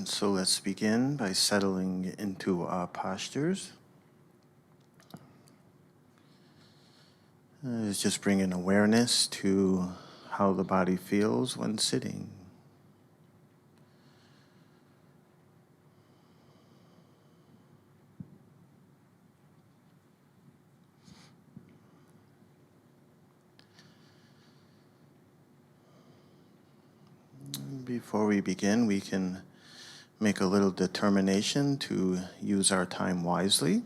And so let's begin by settling into our postures. It's just bringing awareness to how the body feels when sitting. Before we begin, we can make a little determination to use our time wisely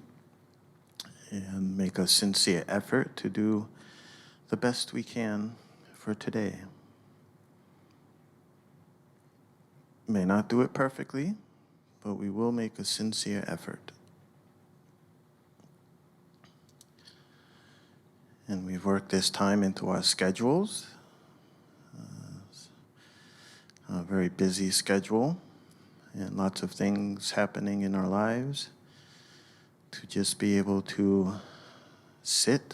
and make a sincere effort to do the best we can for today. May not do it perfectly, but we will make a sincere effort. And we've worked this time into our schedules, a very busy schedule, and lots of things happening in our lives, to just be able to sit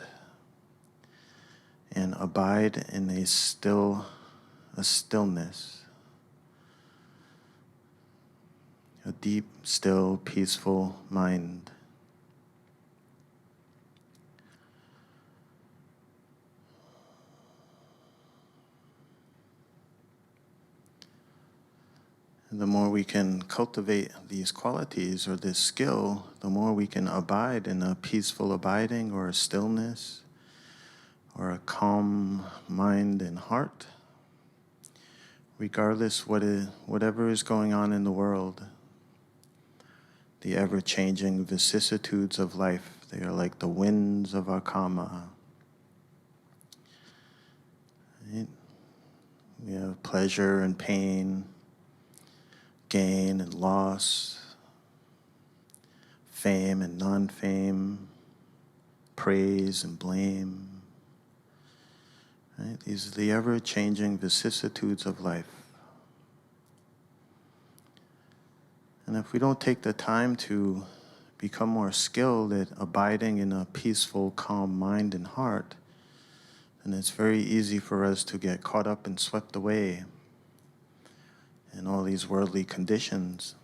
and abide in a stillness, a deep, still, peaceful mind. And the more we can cultivate these qualities or this skill, the more we can abide in a peaceful abiding or a stillness or a calm mind and heart, regardless whatever is going on in the world. The ever-changing vicissitudes of life, they are like the winds of our karma. Right? We have pleasure and pain, gain and loss, fame and non-fame, praise and blame. Right? These are the ever-changing vicissitudes of life. And if we don't take the time to become more skilled at abiding in a peaceful, calm mind and heart, then it's very easy for us to get caught up and swept away in all these worldly conditions.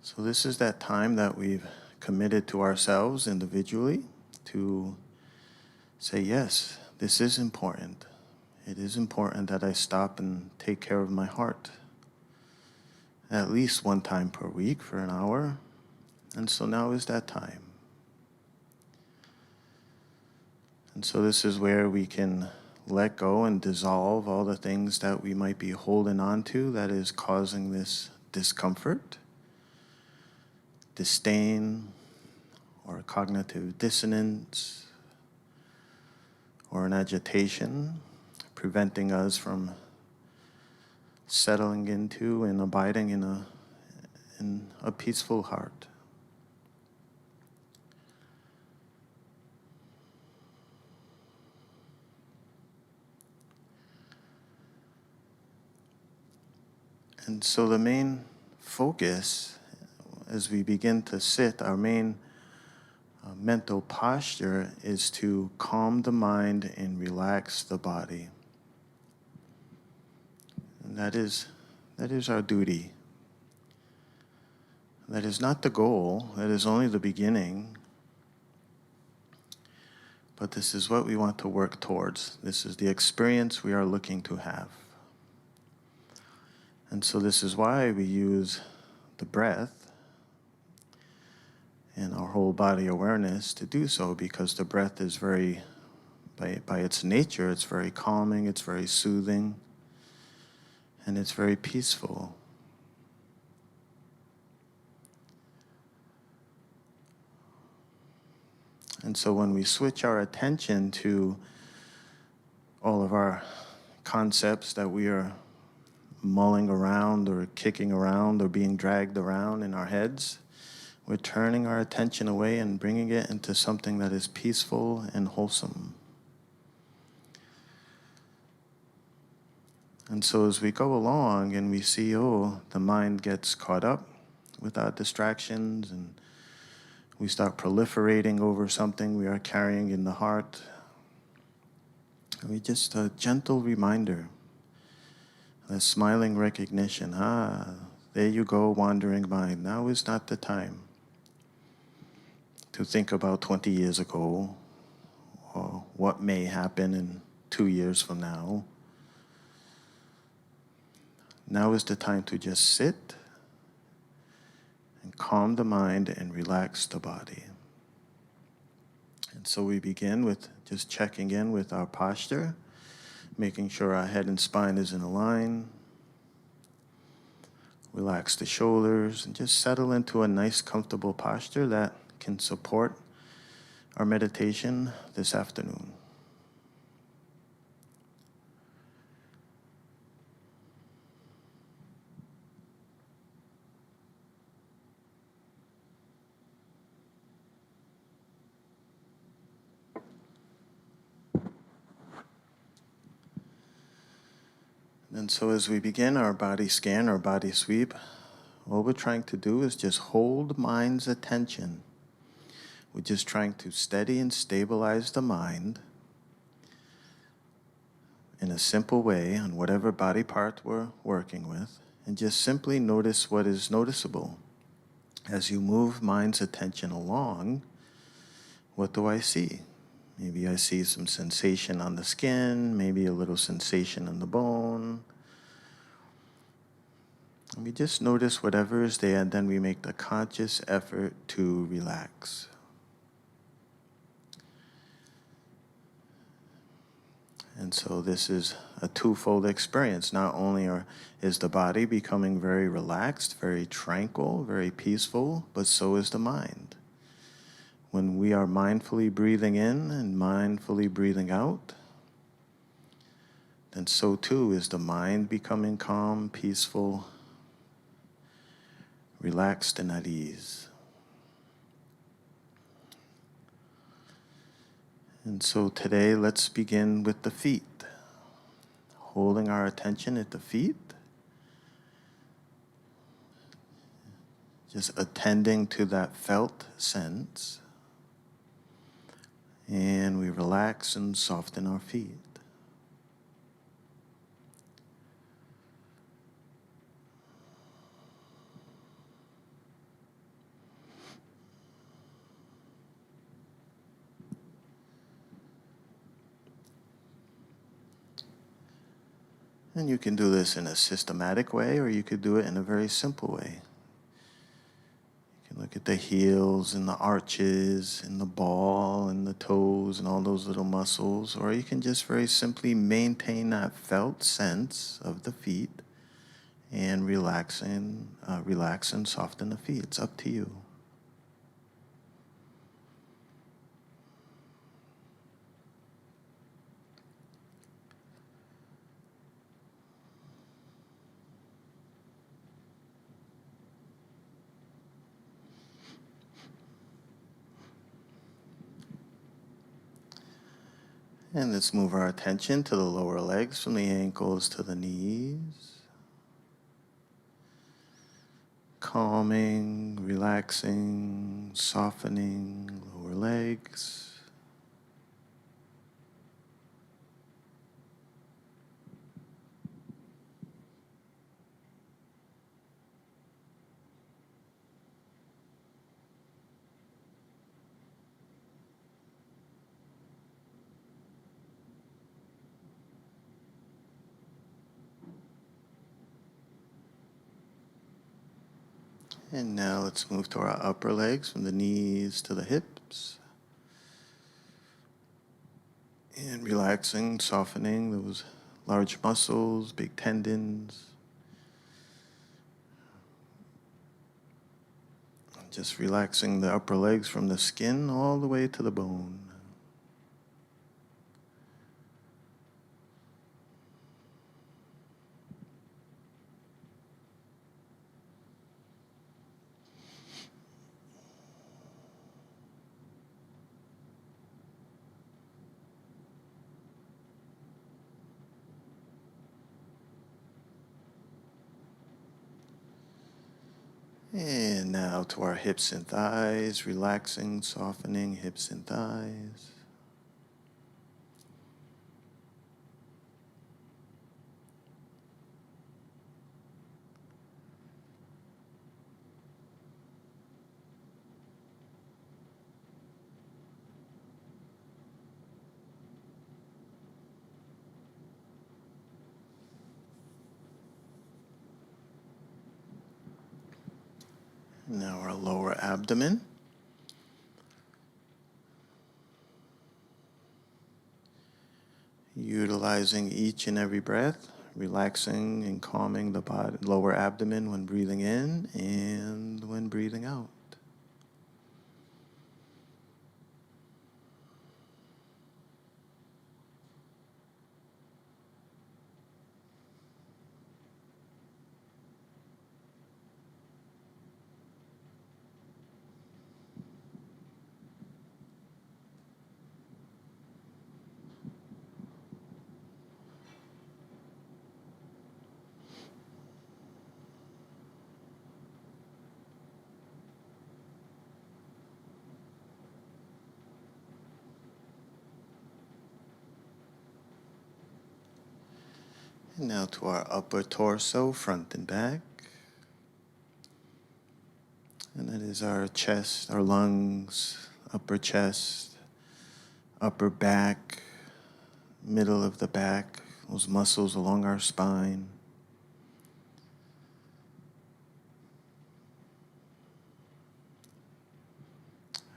So this is that time that we've committed to ourselves individually to say, yes, this is important. It is important that I stop and take care of my heart at least one time per week for an hour. And so now is that time. And so this is where we can let go and dissolve all the things that we might be holding on to that is causing this discomfort, disdain, or cognitive dissonance, or an agitation, preventing us from settling into and abiding in a peaceful heart. And so the main focus as we begin to sit, our main mental posture is to calm the mind and relax the body. And that is our duty. That is not the goal, that is only the beginning. But this is what we want to work towards. This is the experience we are looking to have. And so this is why we use the breath and our whole body awareness to do so, because the breath is very, by its nature, it's very calming, it's very soothing, and it's very peaceful. And so when we switch our attention to all of our concepts that we are mulling around or kicking around or being dragged around in our heads, we're turning our attention away and bringing it into something that is peaceful and wholesome. And so as we go along and we see, the mind gets caught up with our distractions and we start proliferating over something we are carrying in the heart, we just a gentle reminder A smiling recognition. There you go, wandering mind. Now is not the time to think about 20 years ago or what may happen in 2 years from now. Now is the time to just sit and calm the mind and relax the body. And so we begin with just checking in with our posture, making sure our head and spine is in a line. Relax the shoulders and just settle into a nice, comfortable posture that can support our meditation this afternoon. And so as we begin our body scan, our body sweep, what we're trying to do is just hold mind's attention. We're just trying to steady and stabilize the mind in a simple way on whatever body part we're working with, and just simply notice what is noticeable. As you move mind's attention along, what do I see? Maybe I see some sensation on the skin, maybe a little sensation in the bone. And we just notice whatever is there, and then we make the conscious effort to relax. And so this is a twofold experience. Not only is the body becoming very relaxed, very tranquil, very peaceful, but so is the mind. When we are mindfully breathing in and mindfully breathing out, then so too is the mind becoming calm, peaceful, relaxed, and at ease. And so today, let's begin with the feet. Holding our attention at the feet. Just attending to that felt sense. And we relax and soften our feet. And you can do this in a systematic way, or you could do it in a very simple way. You can look at the heels and the arches and the ball and the toes and all those little muscles, or you can just very simply maintain that felt sense of the feet and relax and soften the feet. It's up to you. And let's move our attention to the lower legs, from the ankles to the knees. Calming, relaxing, softening lower legs. And now let's move to our upper legs, from the knees to the hips. And relaxing, softening those large muscles, big tendons. Just relaxing the upper legs from the skin all the way to the bone. And now to our hips and thighs, relaxing, softening hips and thighs. Now our lower abdomen. Utilizing each and every breath, relaxing and calming the body, lower abdomen when breathing in and when breathing out. And now to our upper torso, front and back. And that is our chest, our lungs, upper chest, upper back, middle of the back, those muscles along our spine.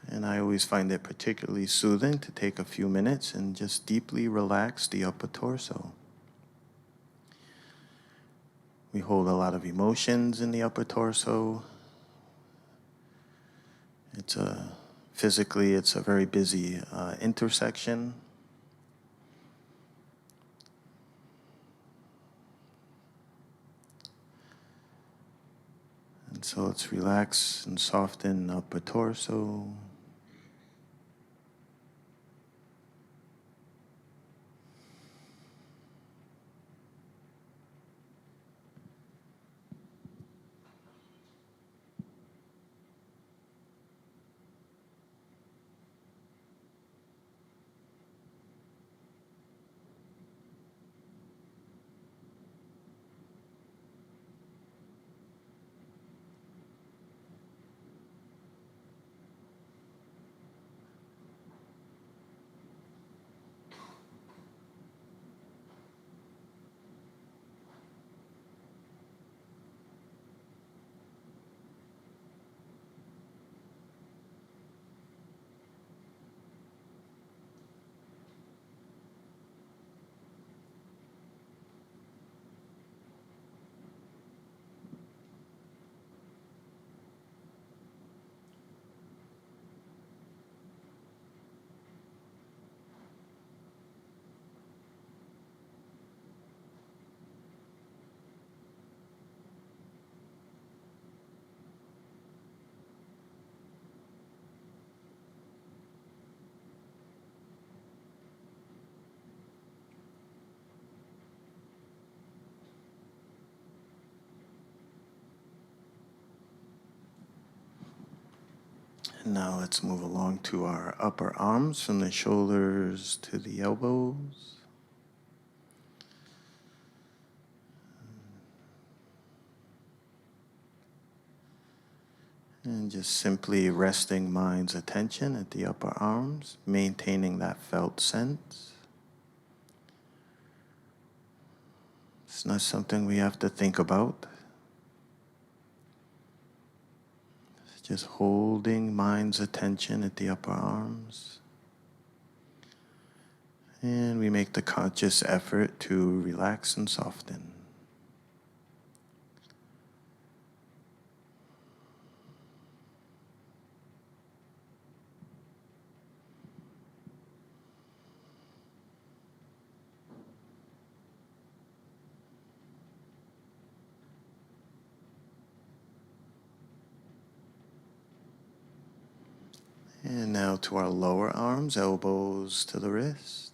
And I always find it particularly soothing to take a few minutes and just deeply relax the upper torso. We hold a lot of emotions in the upper torso. Physically, it's a very busy intersection. And so let's relax and soften upper torso. And now let's move along to our upper arms from the shoulders to the elbows. And just simply resting mind's attention at the upper arms, maintaining that felt sense. It's not something we have to think about. It's just holding mind's attention at the upper arms. And we make the conscious effort to relax and soften. And now to our lower arms, elbows to the wrists.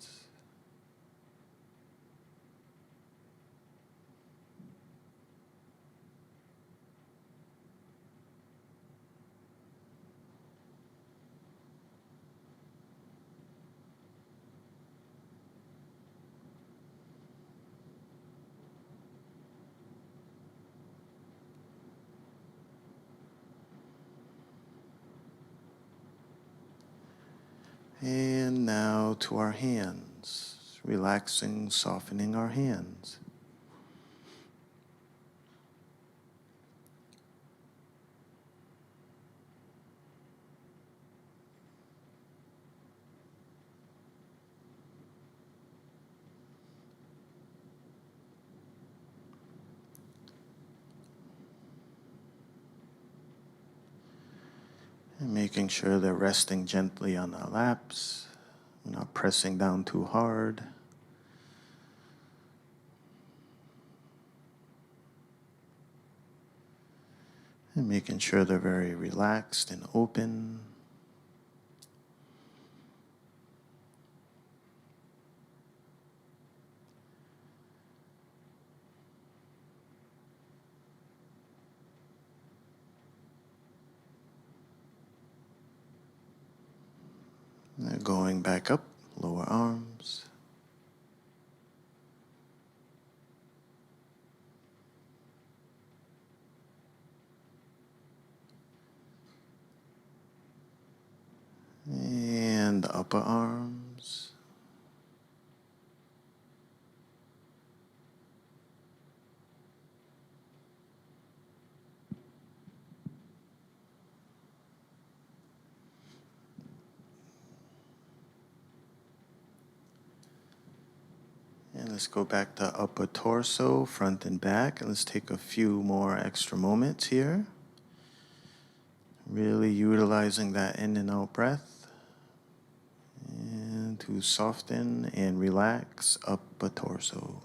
And now to our hands, relaxing, softening our hands. Making sure they're resting gently on our laps, not pressing down too hard. And making sure they're very relaxed and open. And going back up, lower arms. And the upper arms. And let's go back to upper torso, front and back, and let's take a few more extra moments here. Really utilizing that in and out breath. And to soften and relax upper torso.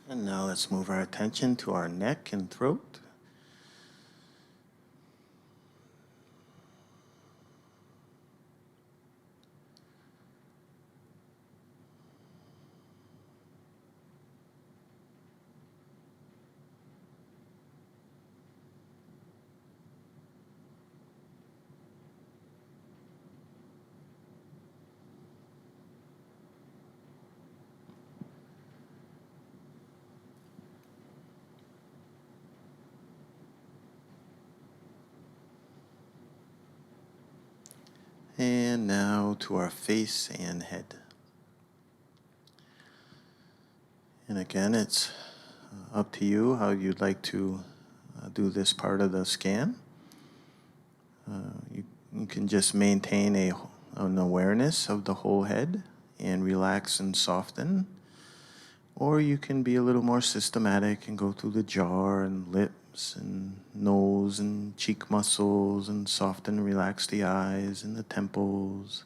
And now let's move our attention to our neck and throat. And now to our face and head. And again, it's up to you how you'd like to do this part of the scan. You can just maintain an awareness of the whole head and relax and soften. Or you can be a little more systematic and go through the jaw and lips and nose and cheek muscles and soften and relax the eyes and the temples.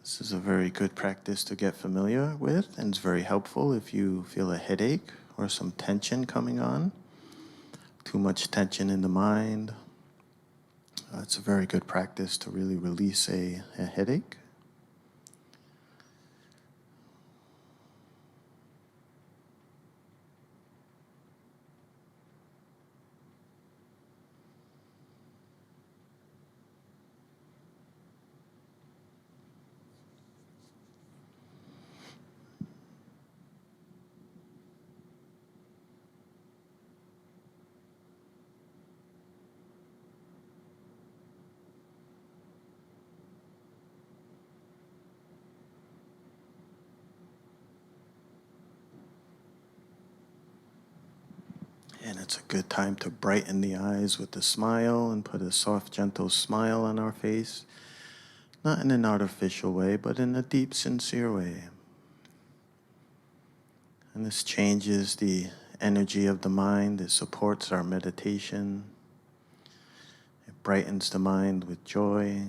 This is a very good practice to get familiar with, and it's very helpful if you feel a headache or some tension coming on. Too much tension in the mind. It's a very good practice to really release a headache. And it's a good time to brighten the eyes with a smile and put a soft, gentle smile on our face. not in an artificial way, but in a deep, sincere way. And this changes the energy of the mind. It supports our meditation. It brightens the mind with joy.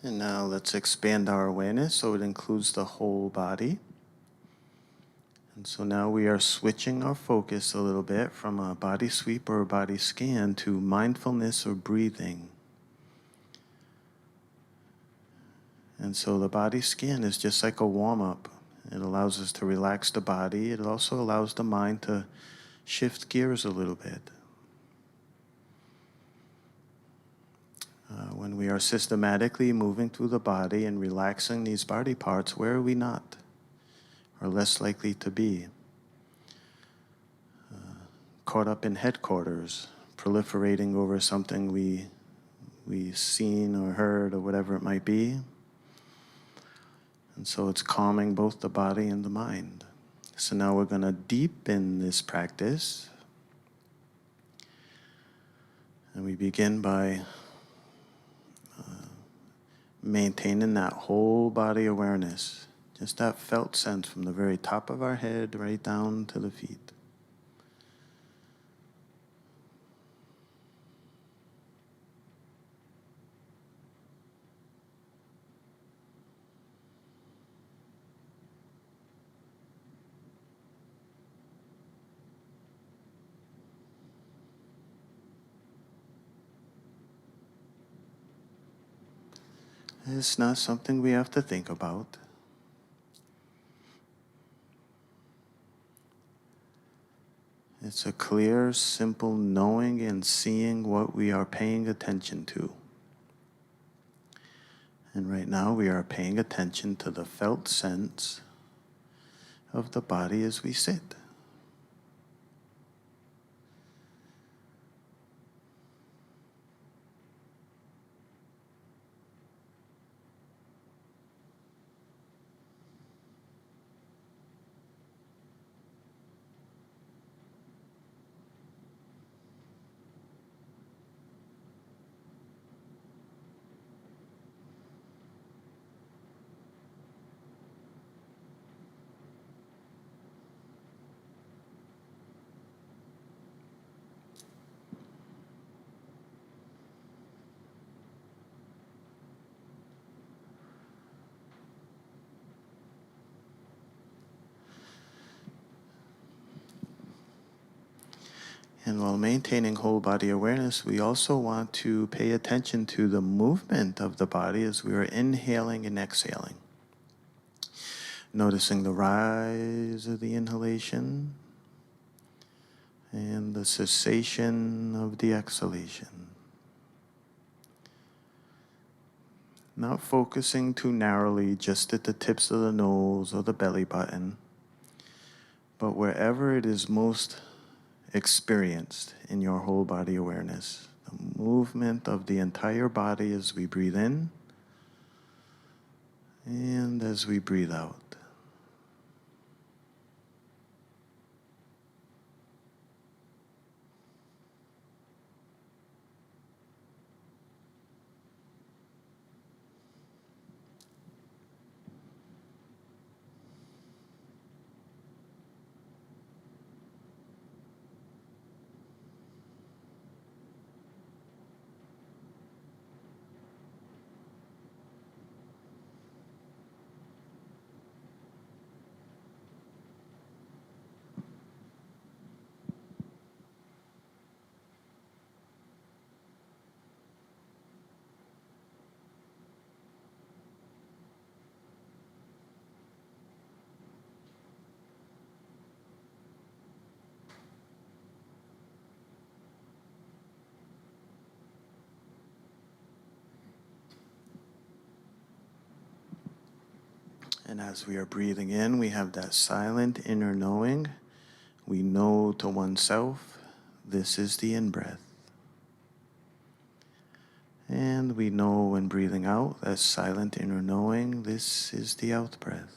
And now let's expand our awareness so it includes the whole body. And so now we are switching our focus a little bit from a body sweep or a body scan to mindfulness or breathing. And so the body scan is just like a warm-up. It allows us to relax the body. It also allows the mind to shift gears a little bit. When we are systematically moving through the body and relaxing these body parts, where are we not? Or less likely to be? Caught up in headquarters, proliferating over something we've seen or heard or whatever it might be. And so it's calming both the body and the mind. So now we're going to deepen this practice. And we begin by maintaining that whole body awareness, just that felt sense from the very top of our head right down to the feet. It's not something we have to think about. It's a clear, simple knowing and seeing what we are paying attention to. And right now we are paying attention to the felt sense of the body as we sit. And while maintaining whole body awareness, we also want to pay attention to the movement of the body as we are inhaling and exhaling. Noticing the rise of the inhalation and the cessation of the exhalation. Not focusing too narrowly just at the tips of the nose or the belly button, but wherever it is most experienced in your whole body awareness. The movement of the entire body as we breathe in and as we breathe out. And as we are breathing in, we have that silent inner knowing. We know to oneself, this is the in-breath. And we know when breathing out, that silent inner knowing, this is the out-breath.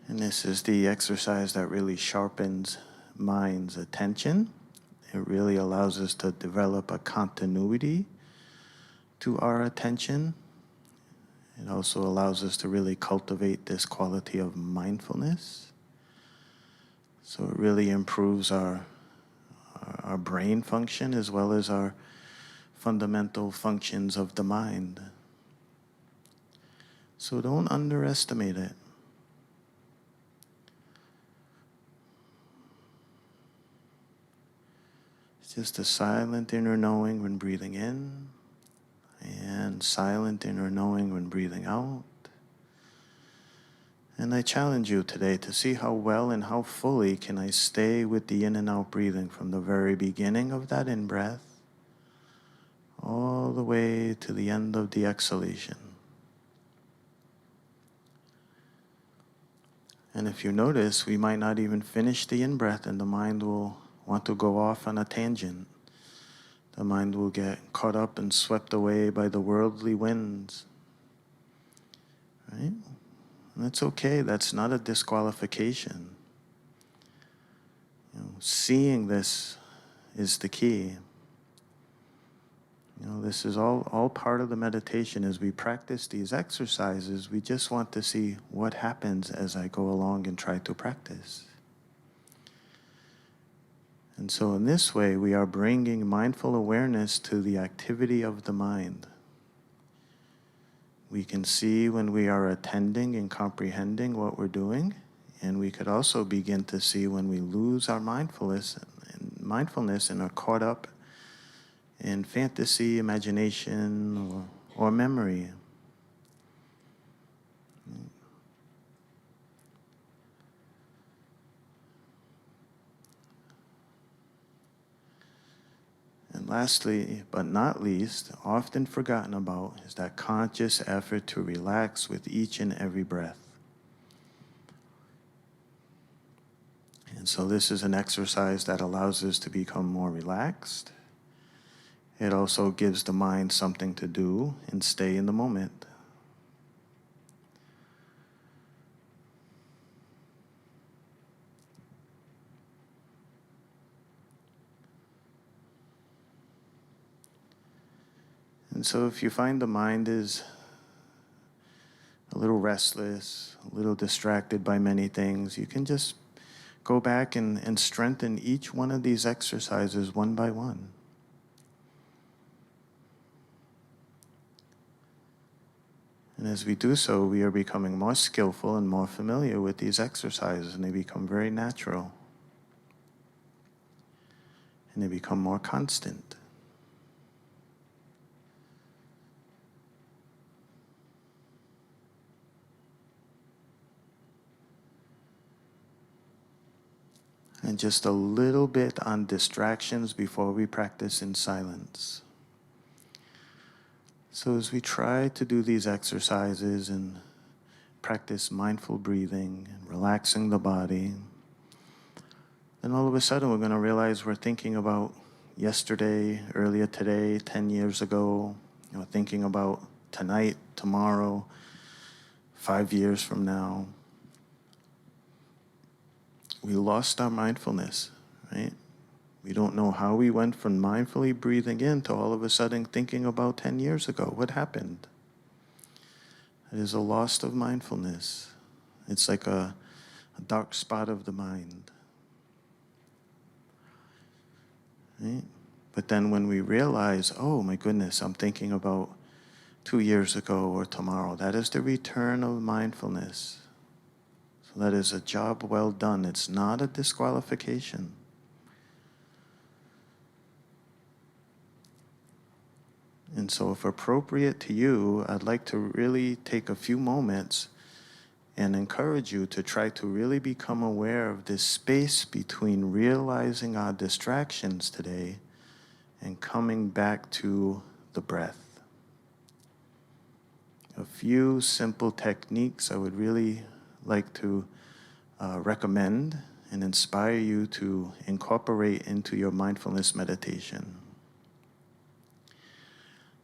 And this is the exercise that really sharpens mind's attention. It really allows us to develop a continuity to our attention. It also allows us to really cultivate this quality of mindfulness. So it really improves our brain function as well as our fundamental functions of the mind. So don't underestimate it. It's just a silent inner knowing when breathing in, and silent inner knowing when breathing out. And I challenge you today to see how well and how fully can I stay with the in and out breathing from the very beginning of that in-breath all the way to the end of the exhalation. And if you notice, we might not even finish the in-breath and the mind will want to go off on a tangent. The mind will get caught up and swept away by the worldly winds. Right? And that's okay. That's not a disqualification. Seeing this is the key. This is all part of the meditation. As we practice these exercises, we just want to see what happens as I go along and try to practice. And so in this way, we are bringing mindful awareness to the activity of the mind. We can see when we are attending and comprehending what we're doing, and we could also begin to see when we lose our mindfulness and are caught up in fantasy, imagination, or memory. And lastly, but not least, often forgotten about, is that conscious effort to relax with each and every breath. And so this is an exercise that allows us to become more relaxed. It also gives the mind something to do and stay in the moment. And so if you find the mind is a little restless, a little distracted by many things, you can just go back and strengthen each one of these exercises one by one. And as we do so, we are becoming more skillful and more familiar with these exercises, and they become very natural. And they become more constant. And just a little bit on distractions before we practice in silence. So as we try to do these exercises and practice mindful breathing and relaxing the body, then all of a sudden we're going to realize we're thinking about yesterday, earlier today, 10 years ago, thinking about tonight, tomorrow, 5 years from now. We lost our mindfulness, right? We don't know how we went from mindfully breathing in to all of a sudden thinking about 10 years ago. What happened? It is a loss of mindfulness. It's like a dark spot of the mind. Right? But then when we realize, oh my goodness, I'm thinking about 2 years ago or tomorrow, that is the return of mindfulness. So that is a job well done. It's not a disqualification. And so if appropriate to you, I'd like to really take a few moments and encourage you to try to really become aware of this space between realizing our distractions today and coming back to the breath. A few simple techniques I would really like to recommend and inspire you to incorporate into your mindfulness meditation.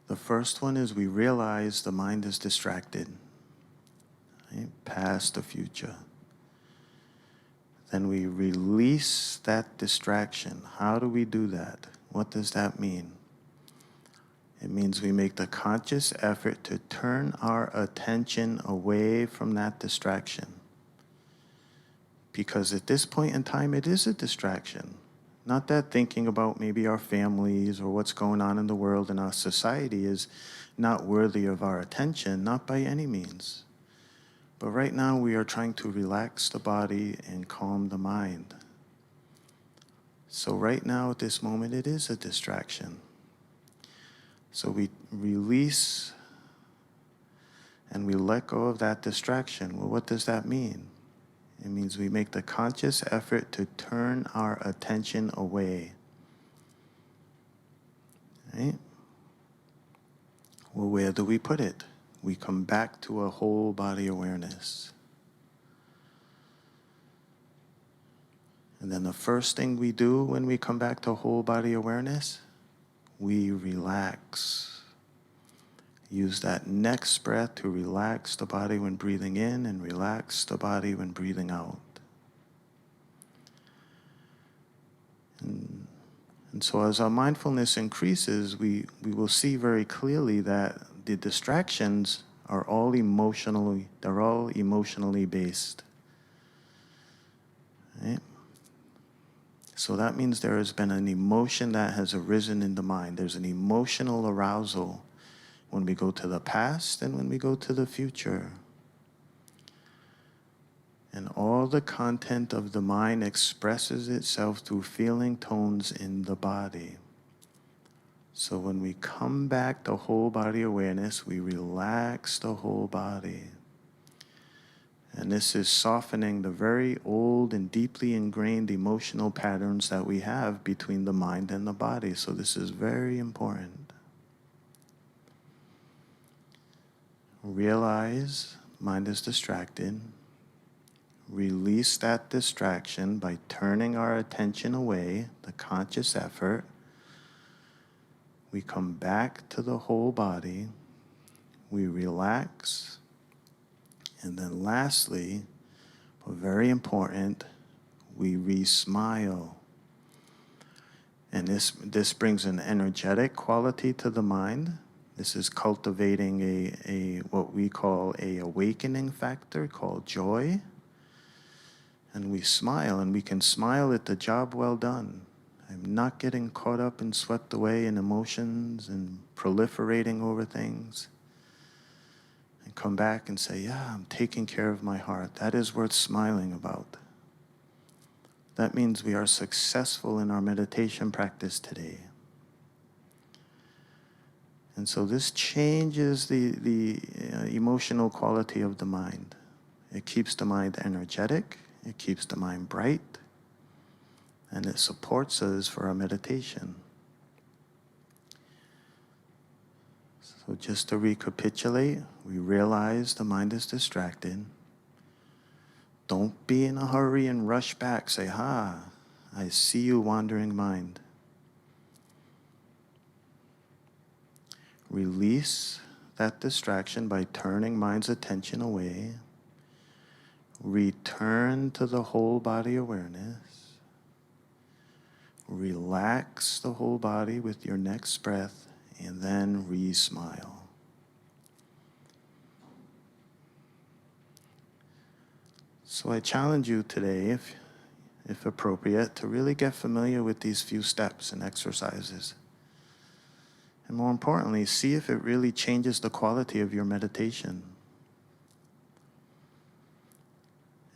The first one is we realize the mind is distracted, right? Past the future. Then we release that distraction. How do we do that? What does that mean? It means we make the conscious effort to turn our attention away from that distraction. Because at this point in time, it is a distraction. Not that thinking about maybe our families or what's going on in the world and our society is not worthy of our attention, not by any means. But right now we are trying to relax the body and calm the mind. So right now at this moment, it is a distraction. So we release and we let go of that distraction. Well, what does that mean? It means we make the conscious effort to turn our attention away. Right? Well, where do we put it? We come back to a whole body awareness. And then the first thing we do when we come back to whole body awareness, we relax. Use that next breath to relax the body when breathing in and relax the body when breathing out. And so as our mindfulness increases, we will see very clearly that the distractions are all emotionally based. Right? So that means there has been an emotion that has arisen in the mind. There's an emotional arousal when we go to the past and when we go to the future. And all the content of the mind expresses itself through feeling tones in the body. So when we come back to whole body awareness, we relax the whole body. And this is softening the very old and deeply ingrained emotional patterns that we have between the mind and the body. So this is very important. Realize mind is distracted. Release that distraction by turning our attention away, the conscious effort. We come back to the whole body. We relax. And then lastly, but very important, we re-smile. And this brings an energetic quality to the mind. This is cultivating a what we call a awakening factor called joy. And we smile, and we can smile at the job well done. I'm not getting caught up and swept away in emotions and proliferating over things. And come back and say, yeah, I'm taking care of my heart. That is worth smiling about. That means we are successful in our meditation practice today. And so this changes the emotional quality of the mind. It keeps the mind energetic. It keeps the mind bright. And it supports us for our meditation. So just to recapitulate, we realize the mind is distracted. Don't be in a hurry and rush back. Say, I see you, wandering mind. Release that distraction by turning mind's attention away. Return to the whole body awareness. Relax the whole body with your next breath, and then re-smile. So I challenge you today, if appropriate, to really get familiar with these few steps and exercises. And more importantly, see if it really changes the quality of your meditation.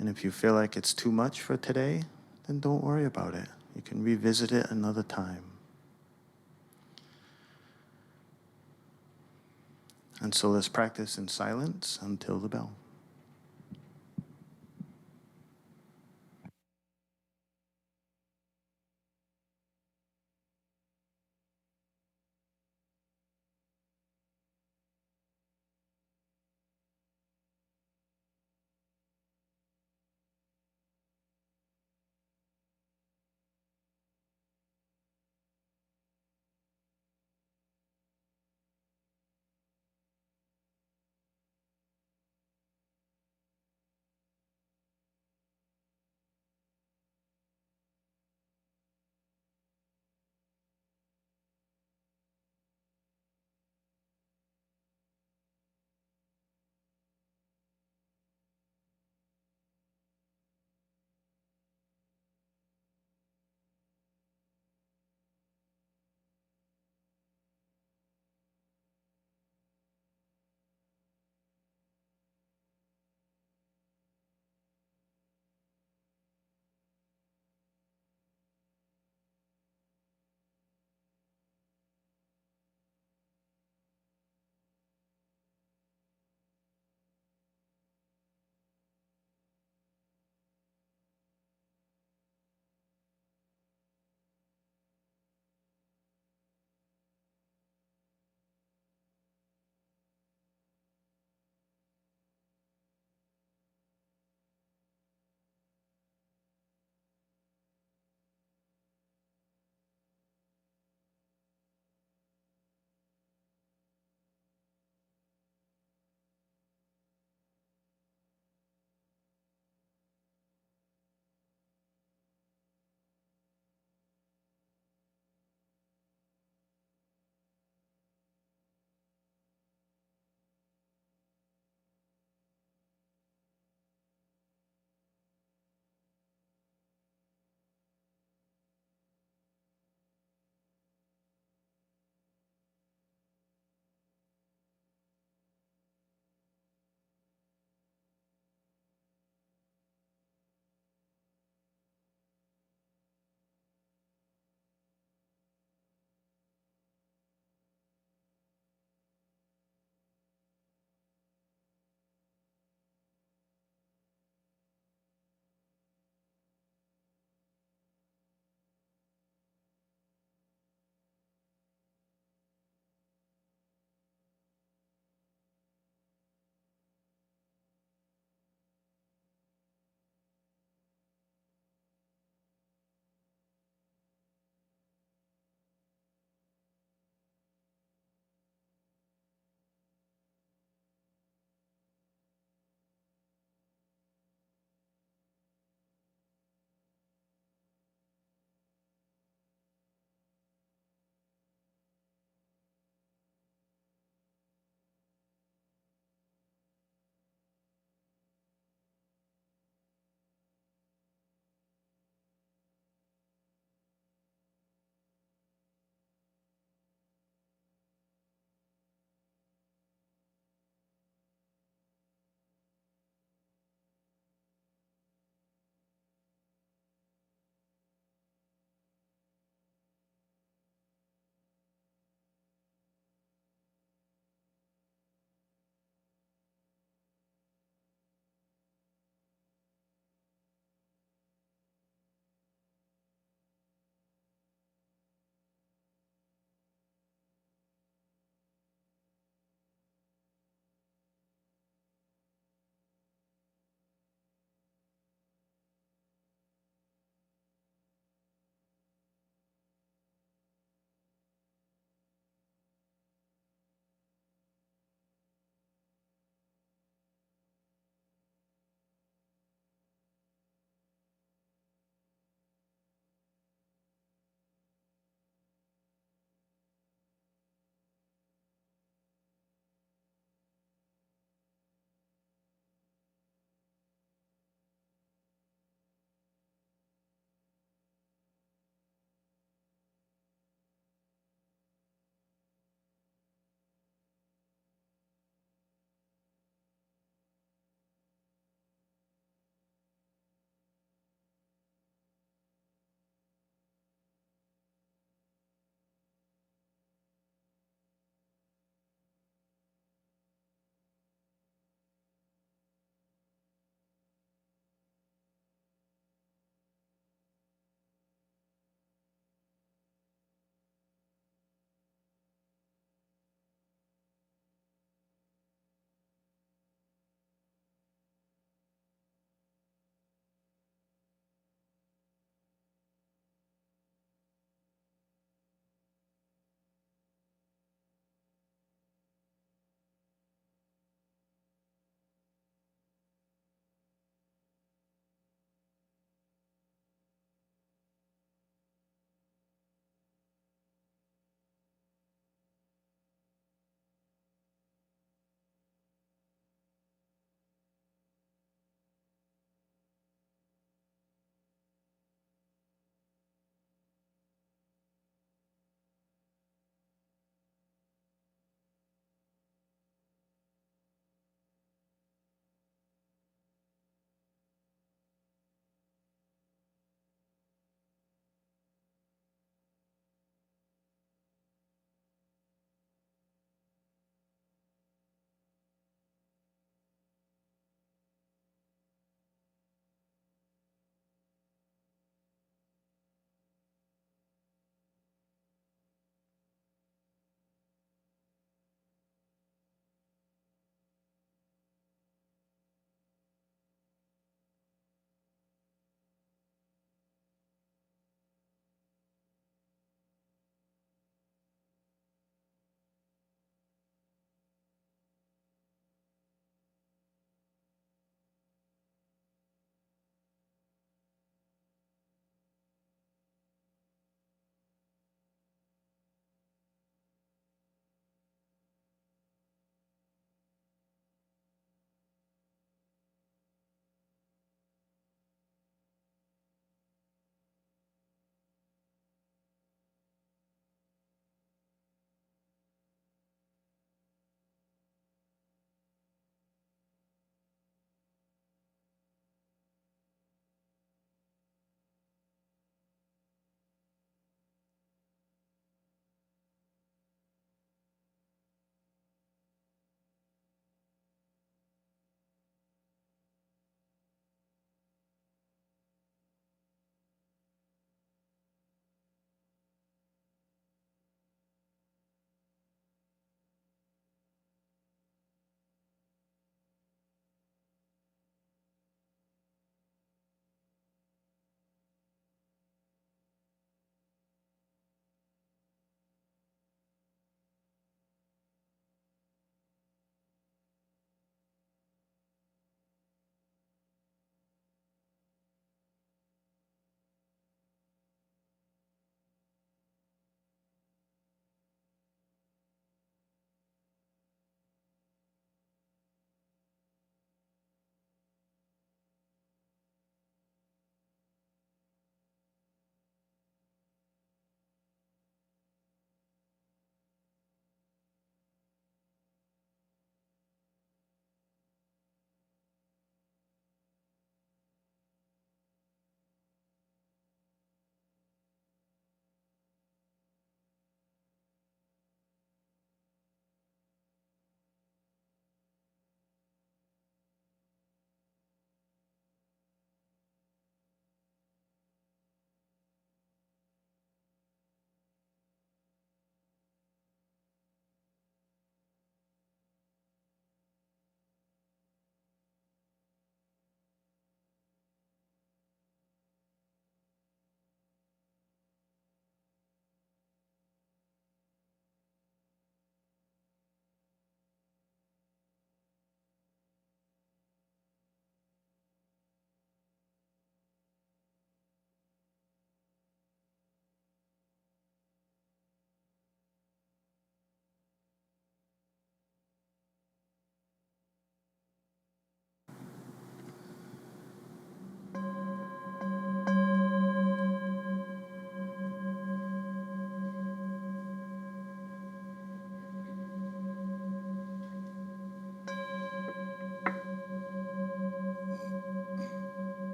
And if you feel like it's too much for today, then don't worry about it. You can revisit it another time. And so let's practice in silence until the bell.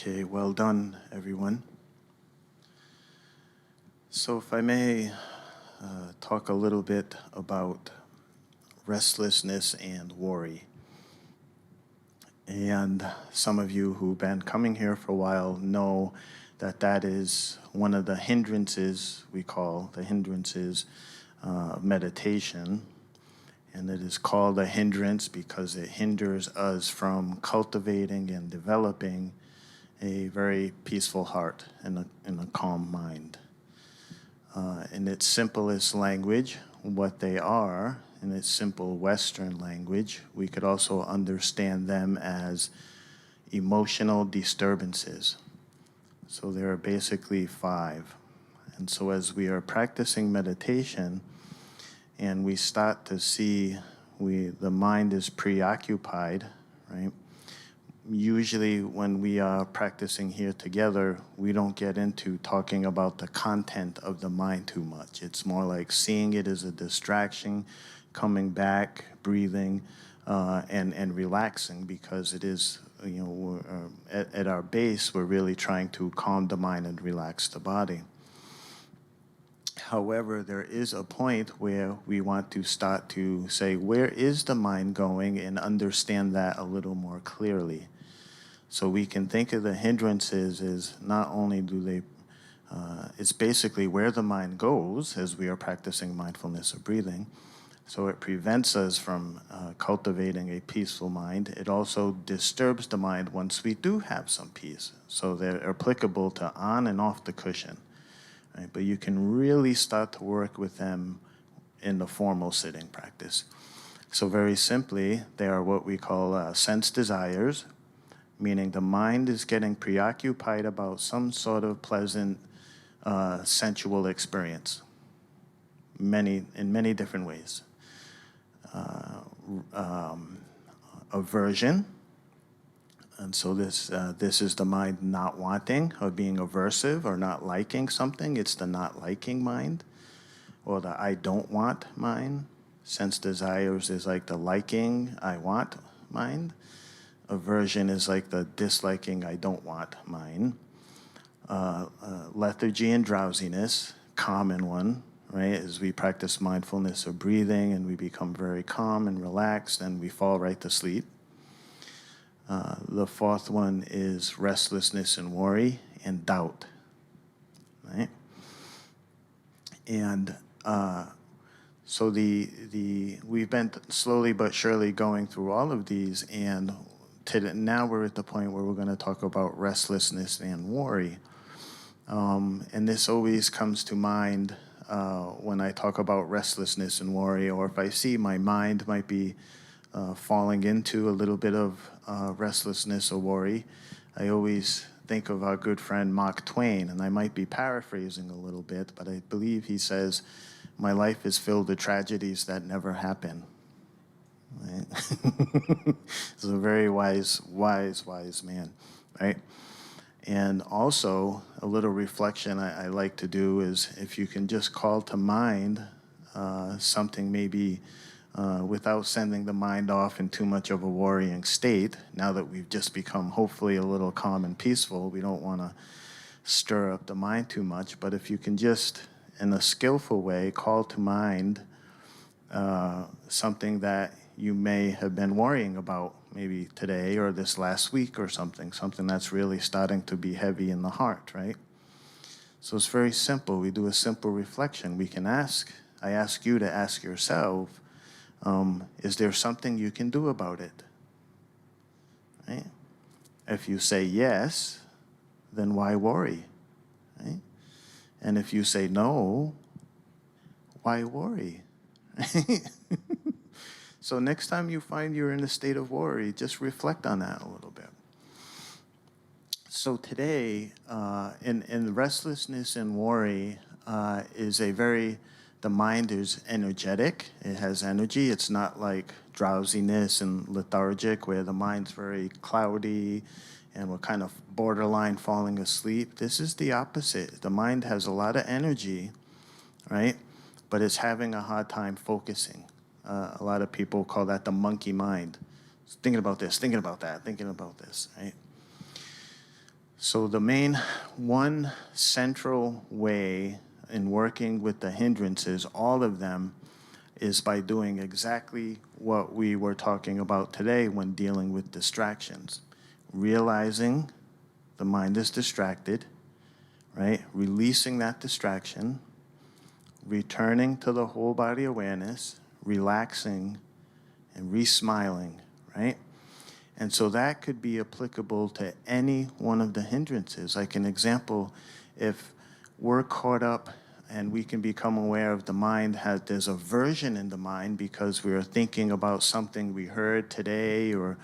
Okay, well done, everyone. So if I may talk a little bit about restlessness and worry. And some of you who've been coming here for a while know that that is one of the hindrances, we call the hindrances of meditation. And it is called a hindrance because it hinders us from cultivating and developing a very peaceful heart and a calm mind. In its simplest language, what they are, in its simple Western language, we could also understand them as emotional disturbances. So there are basically 5. And so as we are practicing meditation and we start to see the mind is preoccupied, right? Usually when we are practicing here together, we don't get into talking about the content of the mind too much. It's more like seeing it as a distraction, coming back, breathing, and relaxing, because it is, at our base, we're really trying to calm the mind and relax the body. However, there is a point where we want to start to say, where is the mind going, and understand that a little more clearly. So we can think of the hindrances as not only do they, it's basically where the mind goes as we are practicing mindfulness of breathing. So it prevents us from cultivating a peaceful mind. It also disturbs the mind once we do have some peace. So they're applicable to on and off the cushion. Right? But you can really start to work with them in the formal sitting practice. So very simply, they are what we call sense desires, meaning the mind is getting preoccupied about some sort of pleasant sensual experience, in many different ways. Aversion, and so this is the mind not wanting or being aversive or not liking something. It's the not liking mind, or the I don't want mind. Sense desires is like the liking, I want mind. Aversion is like the disliking, I don't want mind. Lethargy and drowsiness, common one, right? As we practice mindfulness of breathing and we become very calm and relaxed, and we fall right to sleep. The 4th one is restlessness and worry and doubt, right? And so we've been slowly but surely going through all of these, and now we're at the point where we're going to talk about restlessness and worry. And this always comes to mind when I talk about restlessness and worry, or if I see my mind might be falling into a little bit of restlessness or worry. I always think of our good friend Mark Twain, and I might be paraphrasing a little bit, but I believe he says, "My life is filled with tragedies that never happen." Right? He's a very wise man, right? And also, a little reflection I like to do is, if you can just call to mind something maybe without sending the mind off in too much of a worrying state. Now that we've just become hopefully a little calm and peaceful, we don't want to stir up the mind too much. But if you can just, in a skillful way, call to mind something that you may have been worrying about maybe today or this last week or something that's really starting to be heavy in the heart, right? So it's very simple. We do a simple reflection. I ask you to ask yourself, is there something you can do about it? Right? If you say yes, then why worry? Right? And if you say no, why worry? So next time you find you're in a state of worry, just reflect on that a little bit. So today, in restlessness and worry, the mind is energetic. It has energy. It's not like drowsiness and lethargic, where the mind's very cloudy and we're kind of borderline falling asleep. This is the opposite. The mind has a lot of energy, right? But it's having a hard time focusing. A lot of people call that the monkey mind. It's thinking about this, thinking about that, thinking about this, right? So the main one central way in working with the hindrances, all of them, is by doing exactly what we were talking about today when dealing with distractions. Realizing the mind is distracted, right? Releasing that distraction, returning to the whole body awareness, relaxing, and re-smiling, right? And so that could be applicable to any one of the hindrances. Like an example, if we're caught up and we can become aware of the mind, there's aversion in the mind because we are thinking about something we heard today or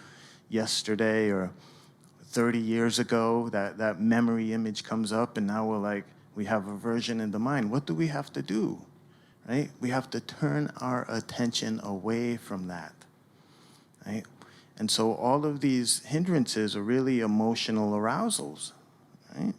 yesterday or 30 years ago, that memory image comes up, and now we're like, we have aversion in the mind. What do we have to do, right? We have to turn our attention away from that, right? And so all of these hindrances are really emotional arousals, right?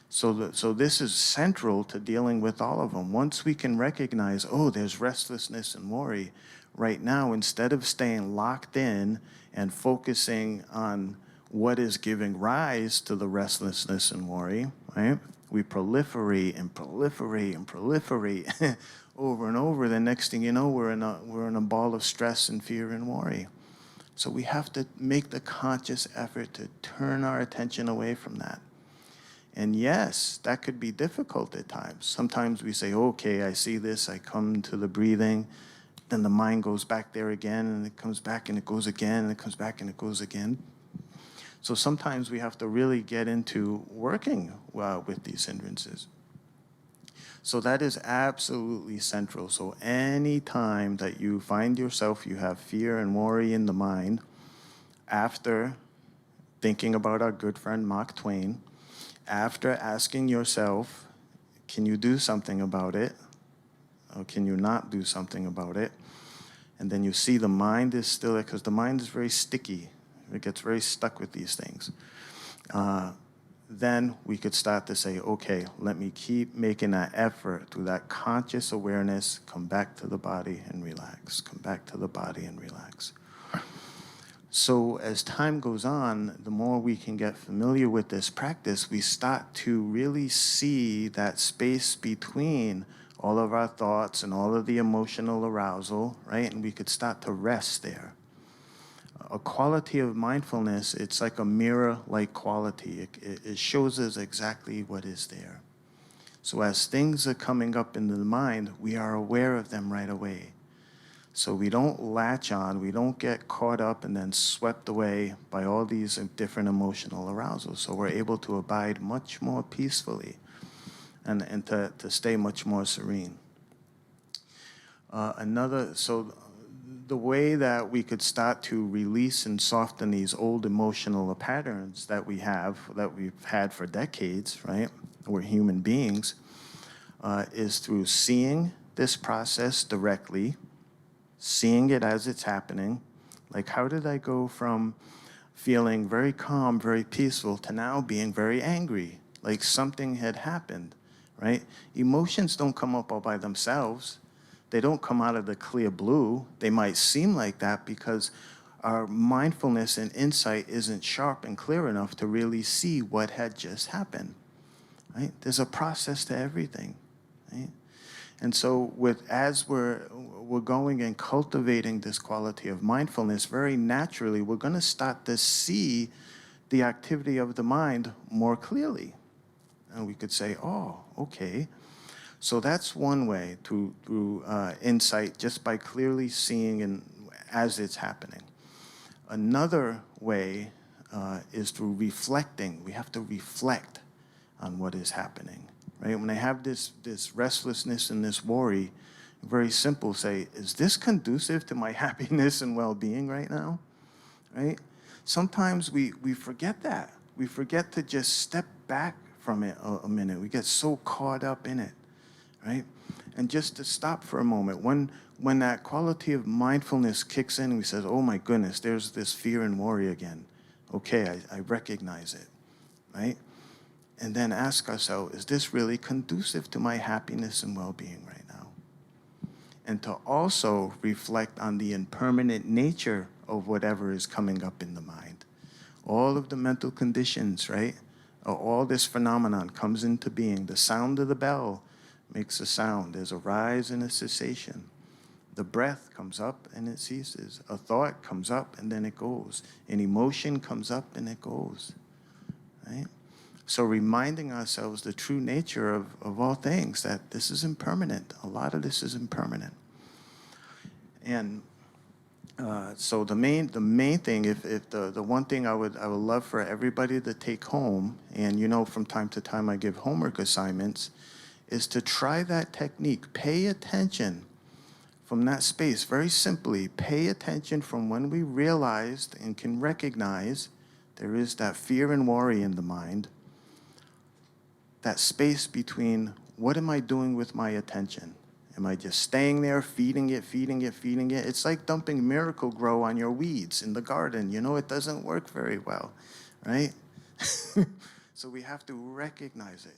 So this is central to dealing with all of them. Once we can recognize, oh, there's restlessness and worry, right now, instead of staying locked in and focusing on what is giving rise to the restlessness and worry, right? We proliferate and proliferate and proliferate over and over. The next thing you know, we're in a ball of stress and fear and worry. So we have to make the conscious effort to turn our attention away from that. And yes, that could be difficult at times. Sometimes we say, okay, I see this, I come to the breathing, then the mind goes back there again, and it comes back and it goes again, and it comes back and it goes again. So sometimes we have to really get into working with these hindrances. So that is absolutely central. So any time that you find yourself, you have fear and worry in the mind, after thinking about our good friend Mark Twain, after asking yourself, can you do something about it? Or can you not do something about it? And then you see the mind is still there, because the mind is very sticky. It gets very stuck with these things. Then we could start to say, okay, let me keep making that effort through that conscious awareness, come back to the body and relax, come back to the body and relax. So as time goes on, the more we can get familiar with this practice, we start to really see that space between all of our thoughts and all of the emotional arousal, right? And we could start to rest there. A quality of mindfulness, it's like a mirror-like quality. It shows us exactly what is there. So as things are coming up into the mind, we are aware of them right away. So we don't latch on, we don't get caught up and then swept away by all these different emotional arousals. So we're able to abide much more peacefully and to stay much more serene. So the way that we could start to release and soften these old emotional patterns that we've had for decades, right? We're human beings, is through seeing this process directly, seeing it as it's happening. Like, how did I go from feeling very calm, very peaceful, to now being very angry? Like something had happened, right? Emotions don't come up all by themselves. They don't come out of the clear blue. They might seem like that because our mindfulness and insight isn't sharp and clear enough to really see what had just happened, right? There's a process to everything, right? And so as we're going and cultivating this quality of mindfulness, very naturally, we're going to start to see the activity of the mind more clearly. And we could say, oh, okay. So that's one way through insight, just by clearly seeing and as it's happening. Another way is through reflecting. We have to reflect on what is happening. Right? When I have this restlessness and this worry, very simple, say, is this conducive to my happiness and well-being right now? Right? Sometimes we forget that. We forget to just step back from it a minute. We get so caught up in it, right? And just to stop for a moment. When that quality of mindfulness kicks in, we say, oh my goodness, there's this fear and worry again. Okay, I recognize it, right? And then ask ourselves, is this really conducive to my happiness and well-being right now? And to also reflect on the impermanent nature of whatever is coming up in the mind. All of the mental conditions, right? All this phenomenon comes into being. The sound of the bell makes a sound. There's a rise and a cessation. The breath comes up and it ceases. A thought comes up and then it goes. An emotion comes up and it goes. Right? So reminding ourselves the true nature of all things, that this is impermanent. A lot of this is impermanent. And so the main thing, if the one thing I would love for everybody to take home, and from time to time I give homework assignments, is to try that technique. Pay attention from that space. Very simply, pay attention from when we realized and can recognize there is that fear and worry in the mind, that space between what am I doing with my attention? Am I just staying there, feeding it, feeding it, feeding it? It's like dumping Miracle Grow on your weeds in the garden. It doesn't work very well, right? So we have to recognize it.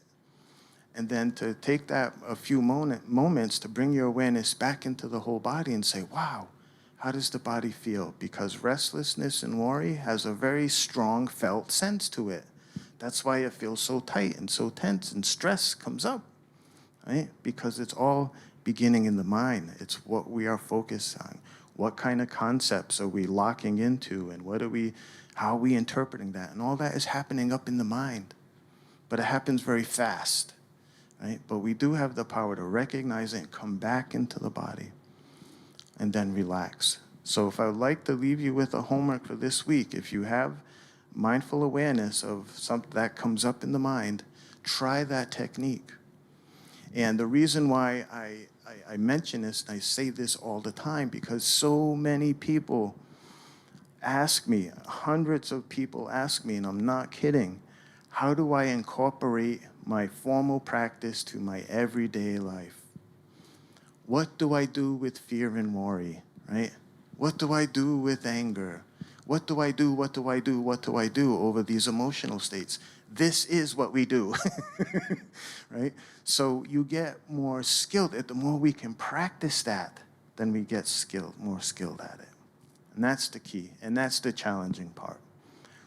And then to take that a few moments to bring your awareness back into the whole body and say, wow, how does the body feel? Because restlessness and worry has a very strong felt sense to it. That's why it feels so tight and so tense, and stress comes up, right? Because it's all beginning in the mind. It's what we are focused on. What kind of concepts are we locking into, and how are we interpreting that? And all that is happening up in the mind. But it happens very fast, right? But we do have the power to recognize it and come back into the body and then relax. So if I would like to leave you with a homework for this week, if you have mindful awareness of something that comes up in the mind, try that technique. And the reason why I mention this, and I say this all the time, because so many people ask me, hundreds of people ask me, and I'm not kidding, how do I incorporate my formal practice to my everyday life? What do I do with fear and worry, right? What do I do with anger? What do I do over these emotional states? This is what we do, right? So you get more skilled. The more we can practice that, then we get more skilled at it. And that's the key, and that's the challenging part.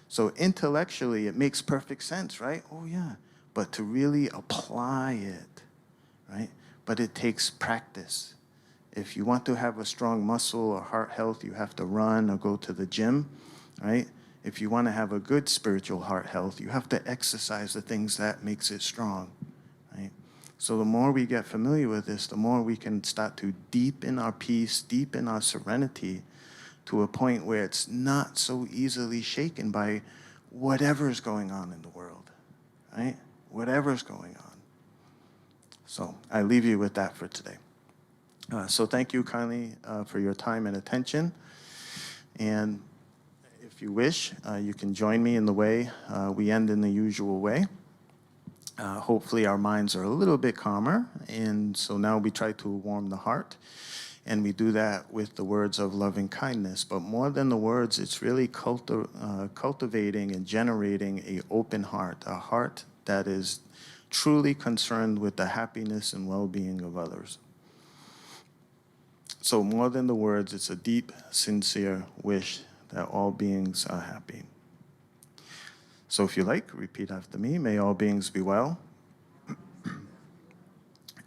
So intellectually, it makes perfect sense, right? Oh, yeah. But to really apply it, right? But it takes practice. If you want to have a strong muscle or heart health, you have to run or go to the gym, right? If you want to have a good spiritual heart health, you have to exercise the things that makes it strong, right? So the more we get familiar with this, the more we can start to deepen our peace, deepen our serenity to a point where it's not so easily shaken by whatever's going on in the world, right? Whatever's going on. So I leave you with that for today. So thank you kindly for your time and attention. And if you wish, you can join me in the way we end in the usual way. Hopefully our minds are a little bit calmer. And so now we try to warm the heart. And we do that with the words of loving kindness. But more than the words, it's really cultivating and generating an open heart, a heart that is truly concerned with the happiness and well-being of others. So more than the words, it's a deep, sincere wish that all beings are happy. So if you like, repeat after me. May all beings be well.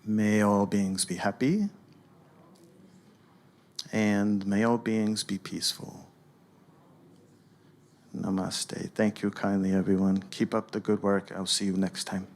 May all beings be happy. And may all beings be peaceful. Namaste. Thank you kindly, everyone. Keep up the good work. I'll see you next time.